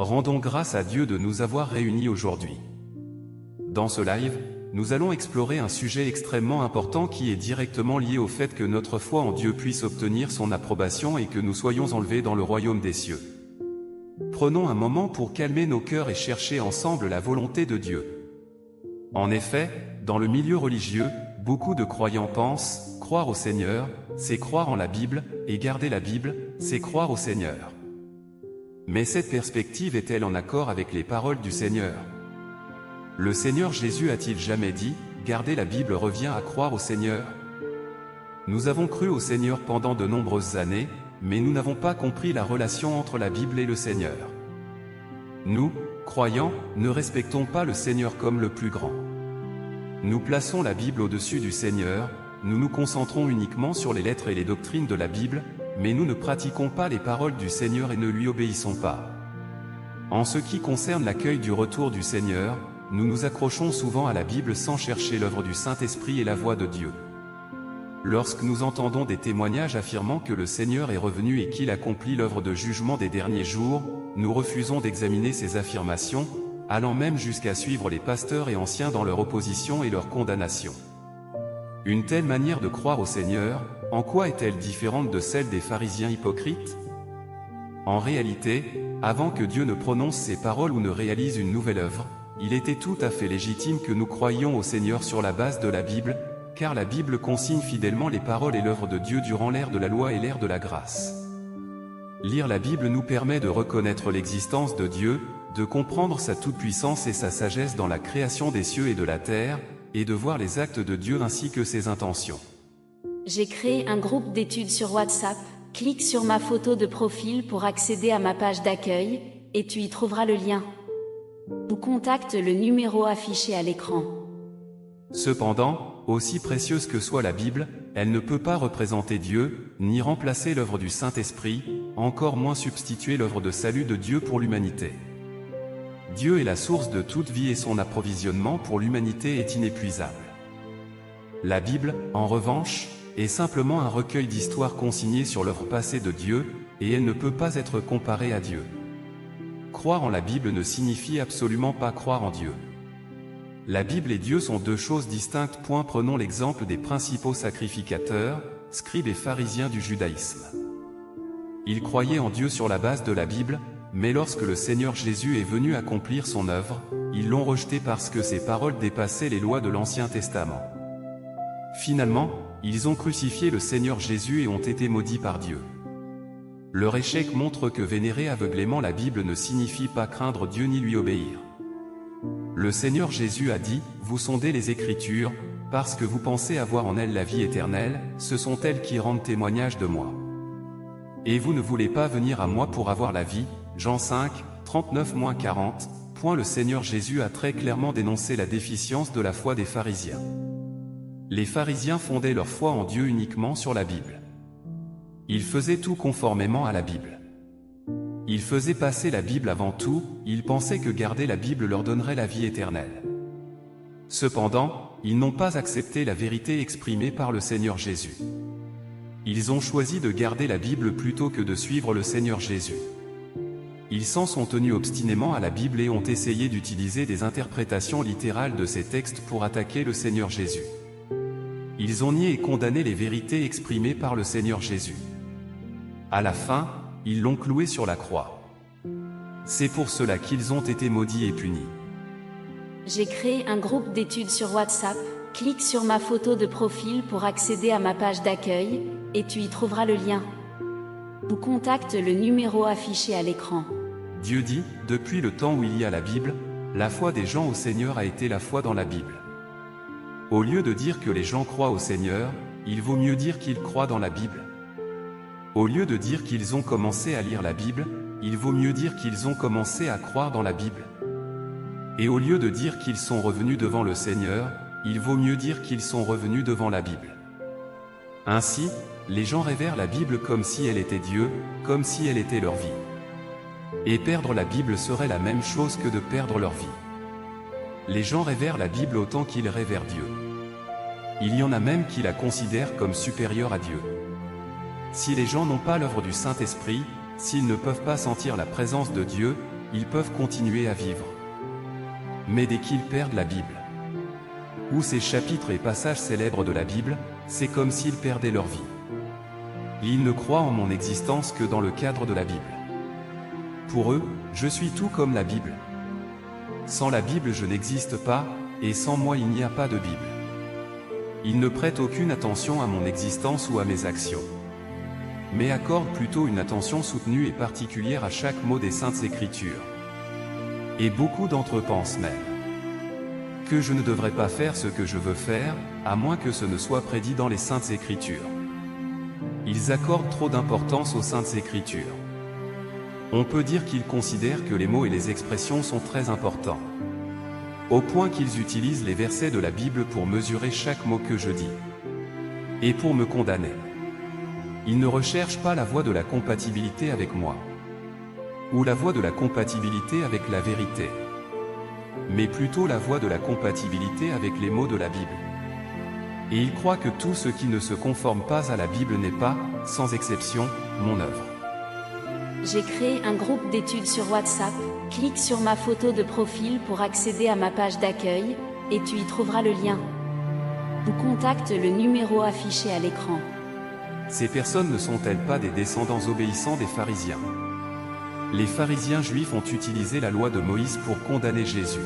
Rendons grâce à Dieu de nous avoir réunis aujourd'hui. Dans ce live, nous allons explorer un sujet extrêmement important qui est directement lié au fait que notre foi en Dieu puisse obtenir son approbation et que nous soyons enlevés dans le royaume des cieux. Prenons un moment pour calmer nos cœurs et chercher ensemble la volonté de Dieu. En effet, dans le milieu religieux, beaucoup de croyants pensent, croire au Seigneur, c'est croire en la Bible, et garder la Bible, c'est croire au Seigneur. Mais cette perspective est-elle en accord avec les paroles du Seigneur? Le Seigneur Jésus a-t-il jamais dit, garder la Bible revient à croire au Seigneur? Nous avons cru au Seigneur pendant de nombreuses années, mais nous n'avons pas compris la relation entre la Bible et le Seigneur. Nous, croyants, ne respectons pas le Seigneur comme le plus grand. Nous plaçons la Bible au-dessus du Seigneur, nous nous concentrons uniquement sur les lettres et les doctrines de la Bible, mais nous ne pratiquons pas les paroles du Seigneur et ne lui obéissons pas. En ce qui concerne l'accueil du retour du Seigneur, nous nous accrochons souvent à la Bible sans chercher l'œuvre du Saint-Esprit et la voix de Dieu. Lorsque nous entendons des témoignages affirmant que le Seigneur est revenu et qu'il accomplit l'œuvre de jugement des derniers jours, nous refusons d'examiner ces affirmations, allant même jusqu'à suivre les pasteurs et anciens dans leur opposition et leur condamnation. Une telle manière de croire au Seigneur, en quoi est-elle différente de celle des pharisiens hypocrites? En réalité, avant que Dieu ne prononce ses paroles ou ne réalise une nouvelle œuvre, il était tout à fait légitime que nous croyions au Seigneur sur la base de la Bible, car la Bible consigne fidèlement les paroles et l'œuvre de Dieu durant l'ère de la loi et l'ère de la grâce. Lire la Bible nous permet de reconnaître l'existence de Dieu, de comprendre sa toute-puissance et sa sagesse dans la création des cieux et de la terre, et de voir les actes de Dieu ainsi que ses intentions. J'ai créé un groupe d'études sur WhatsApp, clique sur ma photo de profil pour accéder à ma page d'accueil, et tu y trouveras le lien. Ou contacte le numéro affiché à l'écran. Cependant, aussi précieuse que soit la Bible, elle ne peut pas représenter Dieu, ni remplacer l'œuvre du Saint-Esprit, encore moins substituer l'œuvre de salut de Dieu pour l'humanité. Dieu est la source de toute vie et son approvisionnement pour l'humanité est inépuisable. La Bible, en revanche, est simplement un recueil d'histoires consignées sur l'œuvre passée de Dieu, et elle ne peut pas être comparée à Dieu. Croire en la Bible ne signifie absolument pas croire en Dieu. La Bible et Dieu sont deux choses distinctes. Prenons l'exemple des principaux sacrificateurs, scribes et pharisiens du judaïsme. Ils croyaient en Dieu sur la base de la Bible, mais lorsque le Seigneur Jésus est venu accomplir son œuvre, ils l'ont rejeté parce que ses paroles dépassaient les lois de l'Ancien Testament. Finalement, ils ont crucifié le Seigneur Jésus et ont été maudits par Dieu. Leur échec montre que vénérer aveuglément la Bible ne signifie pas craindre Dieu ni lui obéir. Le Seigneur Jésus a dit, « Vous sondez les Écritures, parce que vous pensez avoir en elles la vie éternelle, ce sont elles qui rendent témoignage de moi. Et vous ne voulez pas venir à moi pour avoir la vie. » Jean 5, 39-40. Le Seigneur Jésus a très clairement dénoncé la déficience de la foi des pharisiens. Les pharisiens fondaient leur foi en Dieu uniquement sur la Bible. Ils faisaient tout conformément à la Bible. Ils faisaient passer la Bible avant tout, ils pensaient que garder la Bible leur donnerait la vie éternelle. Cependant, ils n'ont pas accepté la vérité exprimée par le Seigneur Jésus. Ils ont choisi de garder la Bible plutôt que de suivre le Seigneur Jésus. Ils s'en sont tenus obstinément à la Bible et ont essayé d'utiliser des interprétations littérales de ces textes pour attaquer le Seigneur Jésus. Ils ont nié et condamné les vérités exprimées par le Seigneur Jésus. À la fin, ils l'ont cloué sur la croix. C'est pour cela qu'ils ont été maudits et punis. J'ai créé un groupe d'études sur WhatsApp, clique sur ma photo de profil pour accéder à ma page d'accueil, et tu y trouveras le lien. Ou contacte le numéro affiché à l'écran. Dieu dit, depuis le temps où il y a la Bible, la foi des gens au Seigneur a été la foi dans la Bible. Au lieu de dire que les gens croient au Seigneur, il vaut mieux dire qu'ils croient dans la Bible. Au lieu de dire qu'ils ont commencé à lire la Bible, il vaut mieux dire qu'ils ont commencé à croire dans la Bible. Et au lieu de dire qu'ils sont revenus devant le Seigneur, il vaut mieux dire qu'ils sont revenus devant la Bible. Ainsi, les gens révèrent la Bible comme si elle était Dieu, comme si elle était leur vie. Et perdre la Bible serait la même chose que de perdre leur vie. Les gens révèrent la Bible autant qu'ils révèrent Dieu. Il y en a même qui la considèrent comme supérieure à Dieu. Si les gens n'ont pas l'œuvre du Saint-Esprit, s'ils ne peuvent pas sentir la présence de Dieu, ils peuvent continuer à vivre. Mais dès qu'ils perdent la Bible, ou ces chapitres et passages célèbres de la Bible, c'est comme s'ils perdaient leur vie. Ils ne croient en mon existence que dans le cadre de la Bible. Pour eux, je suis tout comme la Bible. Sans la Bible je n'existe pas, et sans moi il n'y a pas de Bible. Ils ne prêtent aucune attention à mon existence ou à mes actions, mais accordent plutôt une attention soutenue et particulière à chaque mot des Saintes Écritures. Et beaucoup d'entre eux pensent même que je ne devrais pas faire ce que je veux faire, à moins que ce ne soit prédit dans les Saintes Écritures. Ils accordent trop d'importance aux Saintes Écritures. On peut dire qu'ils considèrent que les mots et les expressions sont très importants, au point qu'ils utilisent les versets de la Bible pour mesurer chaque mot que je dis, et pour me condamner. Ils ne recherchent pas la voie de la compatibilité avec moi, ou la voie de la compatibilité avec la vérité, mais plutôt la voie de la compatibilité avec les mots de la Bible. Et ils croient que tout ce qui ne se conforme pas à la Bible n'est pas, sans exception, mon œuvre. J'ai créé un groupe d'études sur WhatsApp, clique sur ma photo de profil pour accéder à ma page d'accueil, et tu y trouveras le lien. Ou contacte le numéro affiché à l'écran. Ces personnes ne sont-elles pas des descendants obéissants des pharisiens? Les pharisiens juifs ont utilisé la loi de Moïse pour condamner Jésus.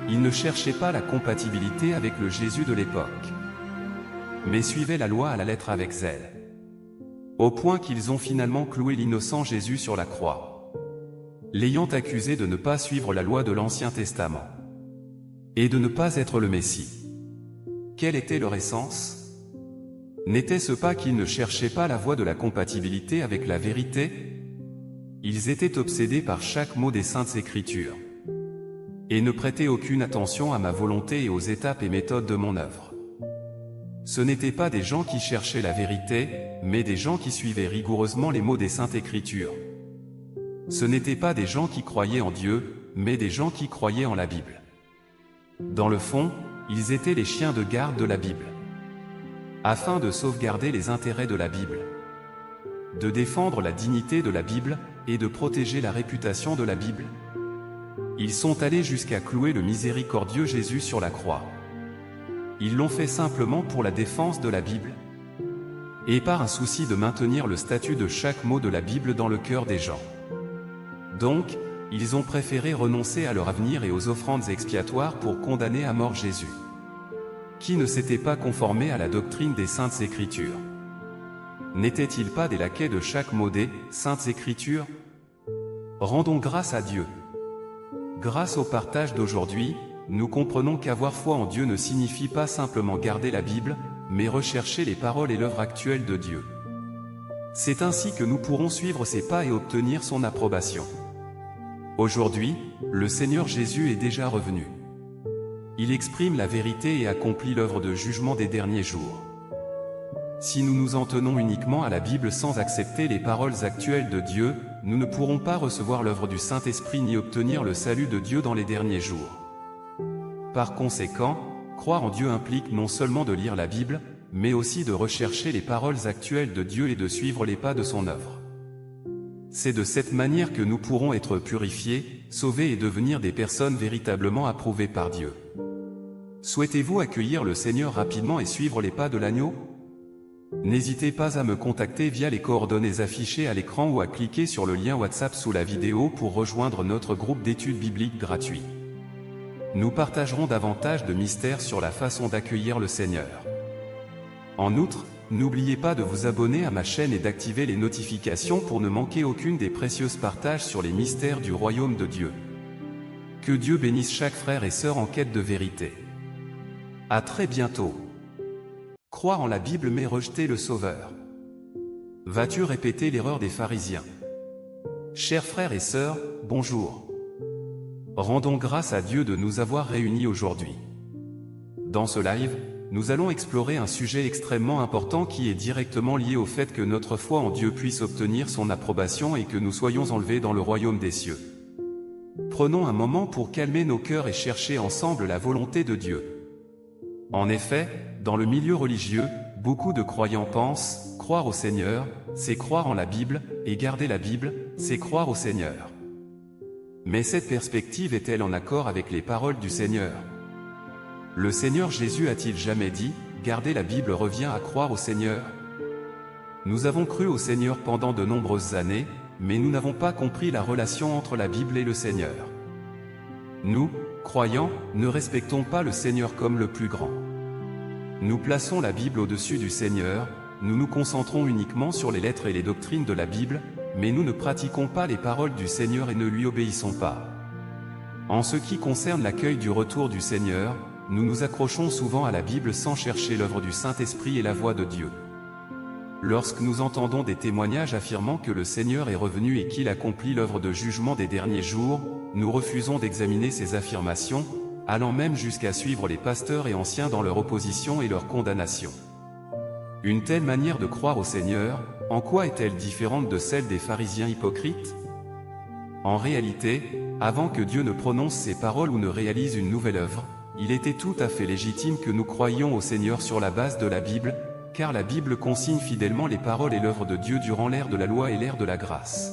Ils ne cherchaient pas la compatibilité avec le Jésus de l'époque, mais suivaient la loi à la lettre avec zèle, au point qu'ils ont finalement cloué l'innocent Jésus sur la croix, l'ayant accusé de ne pas suivre la loi de l'Ancien Testament, et de ne pas être le Messie. Quelle était leur essence? N'était-ce pas qu'ils ne cherchaient pas la voie de la compatibilité avec la vérité? Ils étaient obsédés par chaque mot des Saintes Écritures, et ne prêtaient aucune attention à ma volonté et aux étapes et méthodes de mon œuvre. Ce n'étaient pas des gens qui cherchaient la vérité, mais des gens qui suivaient rigoureusement les mots des Saintes Écritures. Ce n'étaient pas des gens qui croyaient en Dieu, mais des gens qui croyaient en la Bible. Dans le fond, ils étaient les chiens de garde de la Bible, afin de sauvegarder les intérêts de la Bible, de défendre la dignité de la Bible, et de protéger la réputation de la Bible. Ils sont allés jusqu'à clouer le miséricordieux Jésus sur la croix. Ils l'ont fait simplement pour la défense de la Bible, et par un souci de maintenir le statut de chaque mot de la Bible dans le cœur des gens. Donc, ils ont préféré renoncer à leur avenir et aux offrandes expiatoires pour condamner à mort Jésus, qui ne s'était pas conformé à la doctrine des Saintes Écritures. N'étaient-ils pas des laquais de chaque mot des Saintes Écritures? Rendons grâce à Dieu. Grâce au partage d'aujourd'hui, nous comprenons qu'avoir foi en Dieu ne signifie pas simplement garder la Bible, mais rechercher les paroles et l'œuvre actuelle de Dieu. C'est ainsi que nous pourrons suivre ses pas et obtenir son approbation. Aujourd'hui, le Seigneur Jésus est déjà revenu. Il exprime la vérité et accomplit l'œuvre de jugement des derniers jours. Si nous nous en tenons uniquement à la Bible sans accepter les paroles actuelles de Dieu, nous ne pourrons pas recevoir l'œuvre du Saint-Esprit ni obtenir le salut de Dieu dans les derniers jours. Par conséquent, croire en Dieu implique non seulement de lire la Bible, mais aussi de rechercher les paroles actuelles de Dieu et de suivre les pas de son œuvre. C'est de cette manière que nous pourrons être purifiés, sauvés et devenir des personnes véritablement approuvées par Dieu. Souhaitez-vous accueillir le Seigneur rapidement et suivre les pas de l'agneau? N'hésitez pas à me contacter via les coordonnées affichées à l'écran ou à cliquer sur le lien WhatsApp sous la vidéo pour rejoindre notre groupe d'études bibliques gratuit. Nous partagerons davantage de mystères sur la façon d'accueillir le Seigneur. En outre, n'oubliez pas de vous abonner à ma chaîne et d'activer les notifications pour ne manquer aucune des précieuses partages sur les mystères du royaume de Dieu. Que Dieu bénisse chaque frère et sœur en quête de vérité. À très bientôt. Croire en la Bible mais rejeter le Sauveur. Vas-tu répéter l'erreur des pharisiens? Chers frères et sœurs, bonjour. Rendons grâce à Dieu de nous avoir réunis aujourd'hui. Dans ce live, nous allons explorer un sujet extrêmement important qui est directement lié au fait que notre foi en Dieu puisse obtenir son approbation et que nous soyons enlevés dans le royaume des cieux. Prenons un moment pour calmer nos cœurs et chercher ensemble la volonté de Dieu. En effet, dans le milieu religieux, beaucoup de croyants pensent, croire au Seigneur, c'est croire en la Bible, et garder la Bible, c'est croire au Seigneur. Mais cette perspective est-elle en accord avec les paroles du Seigneur? Le Seigneur Jésus a-t-il jamais dit, « Garder la Bible revient à croire au Seigneur » ? Nous avons cru au Seigneur pendant de nombreuses années, mais nous n'avons pas compris la relation entre la Bible et le Seigneur. Nous, croyants, ne respectons pas le Seigneur comme le plus grand. Nous plaçons la Bible au-dessus du Seigneur, nous nous concentrons uniquement sur les lettres et les doctrines de la Bible, mais nous ne pratiquons pas les paroles du Seigneur et ne lui obéissons pas. En ce qui concerne l'accueil du retour du Seigneur, nous nous accrochons souvent à la Bible sans chercher l'œuvre du Saint-Esprit et la voix de Dieu. Lorsque nous entendons des témoignages affirmant que le Seigneur est revenu et qu'il accomplit l'œuvre de jugement des derniers jours, nous refusons d'examiner ces affirmations, allant même jusqu'à suivre les pasteurs et anciens dans leur opposition et leur condamnation. Une telle manière de croire au Seigneur, en quoi est-elle différente de celle des pharisiens hypocrites? En réalité, avant que Dieu ne prononce ses paroles ou ne réalise une nouvelle œuvre, il était tout à fait légitime que nous croyions au Seigneur sur la base de la Bible, car la Bible consigne fidèlement les paroles et l'œuvre de Dieu durant l'ère de la loi et l'ère de la grâce.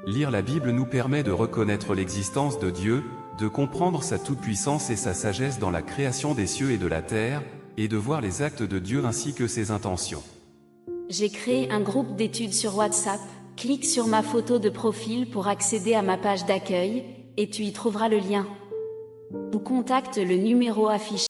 Lire la Bible nous permet de reconnaître l'existence de Dieu, de comprendre sa toute-puissance et sa sagesse dans la création des cieux et de la terre, et de voir les actes de Dieu ainsi que ses intentions. J'ai créé un groupe d'études sur WhatsApp, clique sur ma photo de profil pour accéder à ma page d'accueil, et tu y trouveras le lien. Ou contacte le numéro affiché.